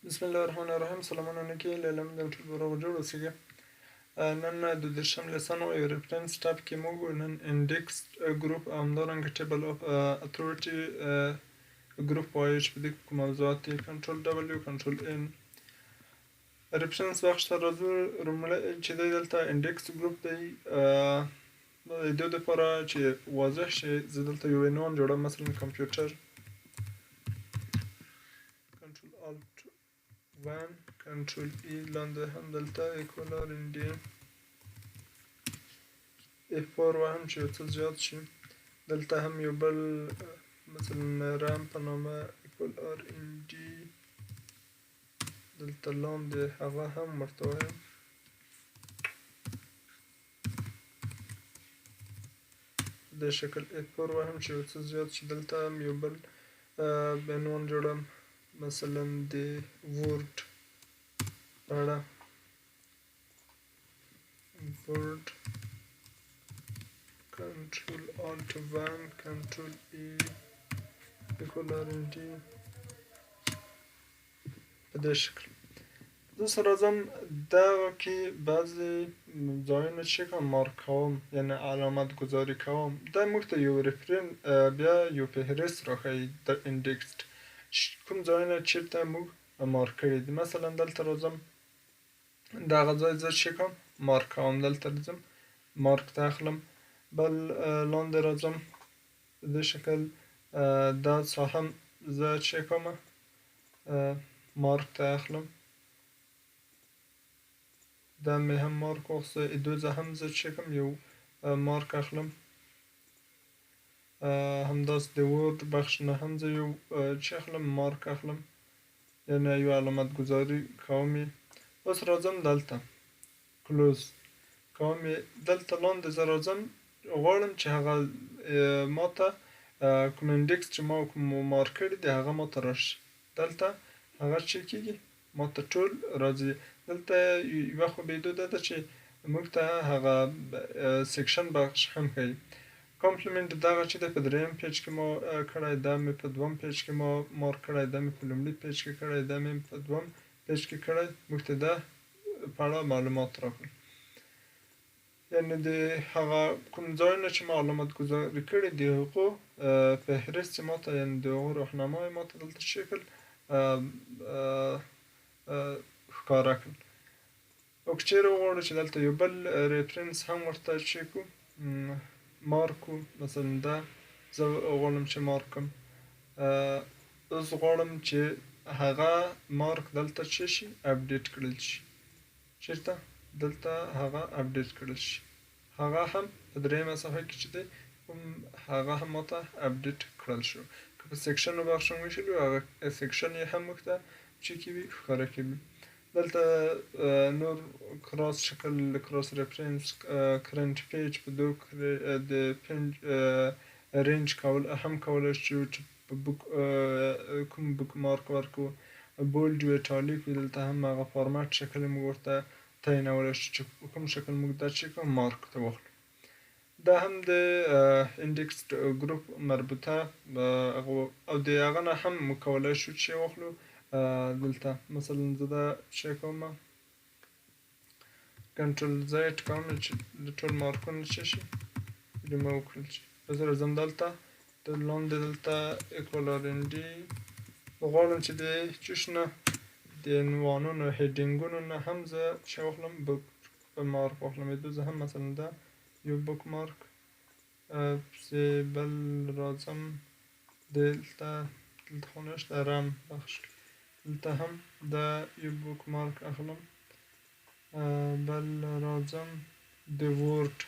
بسم الله الرحمن الرحیم. سلامونه نکې لیلم د ټول روغ جوړ اوسېږي. نن د 13 لیسن او ریفرنس ټاپ کې موږ نن انډیکس ګروپ او همدارنګه ټیبل اف اتھورټي ګروپ وایو چې په دې کې کوم موضوعات دي. کنټرول ډبلیو، کنټرول ان. ریفرنس بخش ته راځو. چې دی دلته انډیکس ګروپ دی. د دې دپاره چې واضح شي زه دلته یو عنوان جوړوم، مثلا کمپیوټر. کنټرول الټ وان، کنټرول ای، لاندې هم دلته ایکولر انډي F4 وهم چې یو څه زیات شي. دلته هم یو بل مثلا رام په نامه ایکولر انډي، دلته لاندې هغه هم ورته وایم. د شکل F4 وهم چې یو څه زیات شي. دلته هم یو بل عنوان جوړم، مثلا د ورډ په اړه. ورډ کنټرول الټ وان، کنټرول ای، ایکولر انډي په دې شکل. زه سره راځم دغه کې بعضې ځایونه چې کوم مارک کوم، یعنې علامت ګذاري کوم. دا موږ ته یو بیا یو فهرست راښیي د انډیکس کوم ځایونه چېرته موږ مارک کړي دي. مثلا دلته راځم، دغه ځای زه چې کوم مارک کوم، دلته راځم مارک ته اخلم. بل لاندې راځم په دې شکل دا ساحه هم زه چې کومه مارک ته اخلم. دا مې هم مارک واخیسته. ادوزه هم زه چې کوم یو مارک اخلم. همداسې د ورډ بخش نه هم زه یو چې اخلم مارک اخلم، یعنې یو علامت ګذاري کوم یې. اوس راځم دلته کلوز کوم یې. دلته لاندې زه راځم، غواړم چې هغه ماته کوم انډیکس چې ما کوم مارک کړي دي هغه ماته راشي. دلته هغه چې کېږي ماته ټول راځي. دلته یوه خو بیدوده ده چې موږ ته هغه سیکشن بخش هم ښیي. کامپلیمنټ دغه چې دی په دریم پیج کې ما کړی، دا مې په دوم پیج کې ما مارک کړی، دا مې په لومړي پیج کې کړی، دا مې په دوم پیج کې کړی. موږ ته دا په اړه معلومات راکړي، یعنې د هغه کوم ځایونه چې ما علامت ګذاري کړي د هغو فهرست چې ماته، یعنې د هغو راهنما یې ماته دلته شکل ښکاره کړل. او که چېرې وغواړو چې دلته یو بل ریفرنس هم ورته چې کړو مارک کړو، مثلا دا زه غواړم چې مارک کړم. اوس غواړم چې هغه مارک دلته چې شي اپډیټ کړل شي. چېرته؟ دلته هغه اپډیټ کړل شي. هغه هم په دریمه صفحه کې چې دی هغه هم ماته اپډیټ کړل شو. که په سیکشنو بخش هم ویشلي وي هغه سیکشن یې هم موږ ته چې کوي ښکاره کوي. دلته نور کراس شکل، کراس ریفرنس، کرنټ پیج په دو د پنج رینج کول هم کولی شو چې په بوک کوم بوک مارک ورکړو. بولډ وي، ایټالیک وي، دلته هم هغه فارمیټ شکل موږ ورته تعینولی شو چې په کوم شکل موږ دا چې کوم مارک ته واخلو. دا هم د انډیکس ګروپ مربوطه او د هغه نه هم موږ کولی شو چې واخلو. دلته مثلا زه دا چې کوم کنټرول زیډ کوم چې د ټول مارکونه چې شي ریموو کړل شي. زه راځم دلته د لاندې دلته ایکولر انډي غواړم چې د چشنه د عنوانونو هیډینګونو نه هم زه چې واخلم بوک مارک واخلم. زه هم مثلا دا یو بوک مارک پسې بل راځم دلته خو نشته رام بخش کې، دلته هم دا یو بوک مارک اخلم. بل راځم د ورډ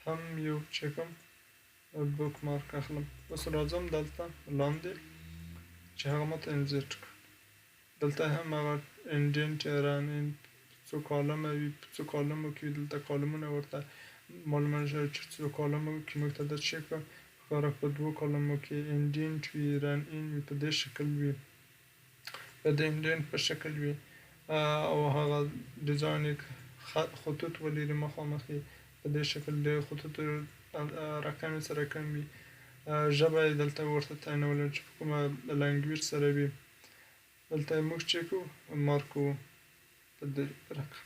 هم یو چې کوم بوک مارک اخلم. اوس راځم دلته لاندې چې هغه ماته انزیټ کړ. دلته هم هغه انډینټ ران څو کالمه وي، په څو کالمو کې دلته کالمونه ورته معلومه شوي چې څو کالمو کې موږ ته دا چې ښکاره په دوو کالمو کې انډینټ وي، رن ان وي، په دې شکل وي، د انډینټ په شکل وي، او هغه ډیزاین خطوط ولري مخامخ یې په دې شکل د خطوطو رقم یې سره کم وي. ژبه یې دلته ورته تعینولی چې په کومه لنګویج سره وي. دلته یې موږ چې کوو مارک کوو په دې رقم.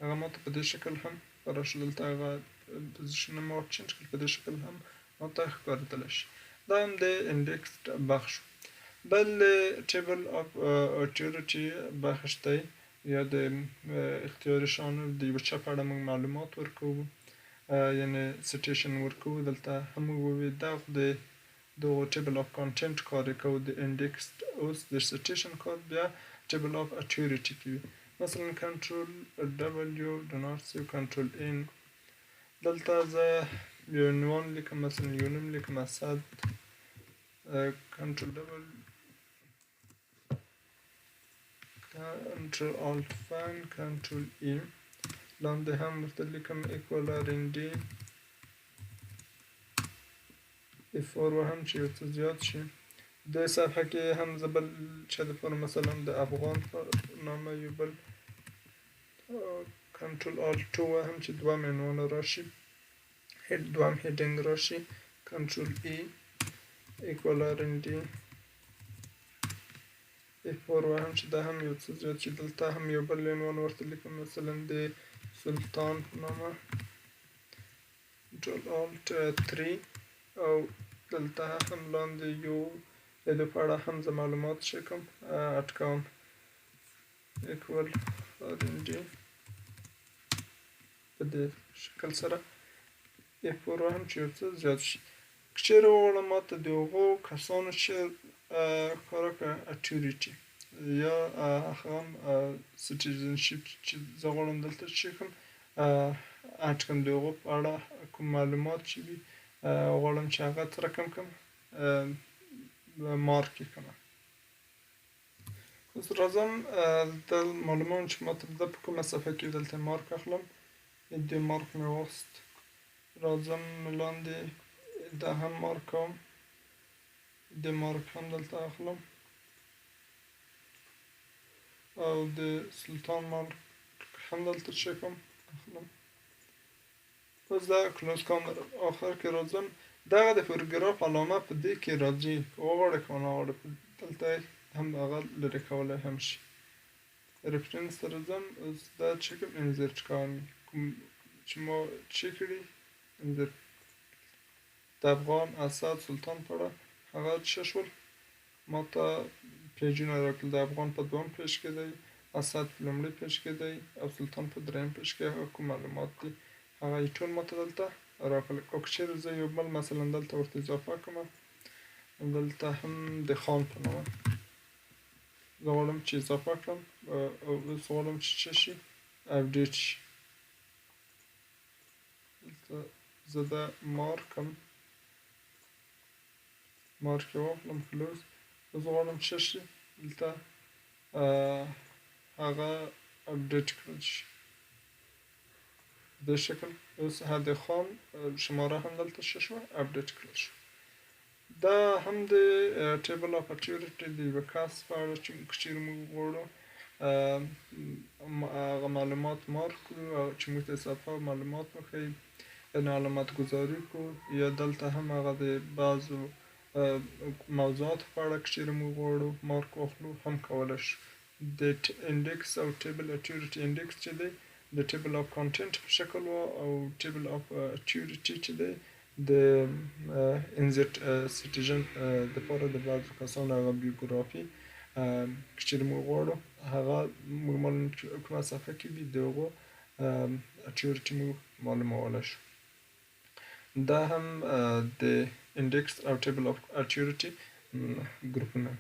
هغه ماته په دې شکل هم راشي، دلته هغه پوزیشن ما چینج کړ، په دې شکل هم ماته ښکارېدلی شي. دا هم د انډیکس بخش. بل ټیبل اف اتورټي بخش دی یا د اختیاري شیانو د یوه چپ اړه موږ معلومات ورکوو، یعنې سټیشن ورکوو. دلته هم موږ وویل دا خو د دغو ټیبل اف کانټینټ کار یې کوو، د انډیکس اوس د سټیشن کار بیا ټیبل اف اتورټي کې وي. مثلا کنټرول ډبلیو ډونټ سیو کنټرول ان. دلته زه یو عنوان لیکم، مثلا یو نوم لیکم اسد، کنټرول ډبل کنټرول الټ فاین کنټرول ای، لاندې هم ورته لیکم ایکوال آر ان ډي F4 وهم چې یو څه زیات شي. د صفحه کې هم زه بل چا دپاره مثلا د افغان په نامه یو بل کنټرول آلټ 2 وهم چې دوهم عنوان راشي، دوهم هیډینګ راشي. کنټرول ای ایکوال آر ان ډي F4 وهم چې دا هم یو څه زیات شي. دلته هم یو بل عنوان ورته لیکم، مثلا د سلطان په نامه کنټرول آلټ 3 او دلته هم لاندې یو د دې په اړه هم زه معلومات چکم اټکوم ایکوال آر ان ډي په دې شکل سره F4 هم چې یو څه زیات شي. که چیرې وغواړم ماته د هغو کسانو چې ښکاره کړه اتورټي یا هغه هم سټیزنشپ چې زه غواړم دلته چې کوم اډ کړم، د هغو په اړه کوم معلومات چې وي غواړم چې هغه څه رقم کړم مارک یې کړم. اوس راځم د معلومات چې ماته دا په کومه صفحه کې دلته مارک اخلم، د مارک مې واخیست. راځم لاندې دا هم مارک کوم، د مارک هم دلته اخلم او د سلطان مارک هم دلته چې کوم اخلم. اوس دا کلوز کوم. آخر کې راځم دغه د پروګراف علامه په دې کې راځي، که وغواړئ که ونه غواړئ دلته هم هغه لرې کولی هم شي. ریفرنس ته راځم، اوس دا چې کوم انزرټ کوم کوم چې ما چې کړي انزرټ د افغان اسد سلطان په اړه هغه څه شول ماته پیجونه راکړل. د افغان په دویم پیج کې دی، اسد په لومړي پیج کې دی او سلطان په دریم پیج کې. هغه کوم معلومات دي هغه یې ټول ماته دلته راکړل. او که چیرې زه یو بل مثلا دلته ورته اضافه کړم، دلته هم د خان په نامه زه غواړم چې اضافه کړم او اوس غواړم چې څه شي اپډیټ شي. دلته زه دا مارکم مارک یې واخلم کلوز. اوس غواړم څه شي دلته هغه اپډیټ کړل شي په دې شکل. اوس د خان شماره هم دلته څه شوه اپډیټ کړل شو. دا هم د ټیبل اف اتورټي د یوه کس په اړه چې که چیرې موږ غواړو هغه معلومات مارک کړو او چې موږ ته صفحه معلومات وښیي، یعنې علامت ګذاري کړو، یا دلته هم هغه د بعضو موضوعاتو په اړه که چیرې موږ غواړو مارک واخلو هم کولی شو. د انډیکس او ټیبل اتورټي انډیکس چې دی د ټیبل اف کانټینټ په شکل و او ټیبل اف اتورټي چې دی د انزرټ سټیشن دپاره د بعضو کسانو هغه بیوګرافي که چیرې موږ غواړو هغه موږ معلوم کومه صفحه کې وي د هغو اتورټي موږ معلومولی شو. دا هم د انډیکس او ټیبل اف اتورټي ګروپونه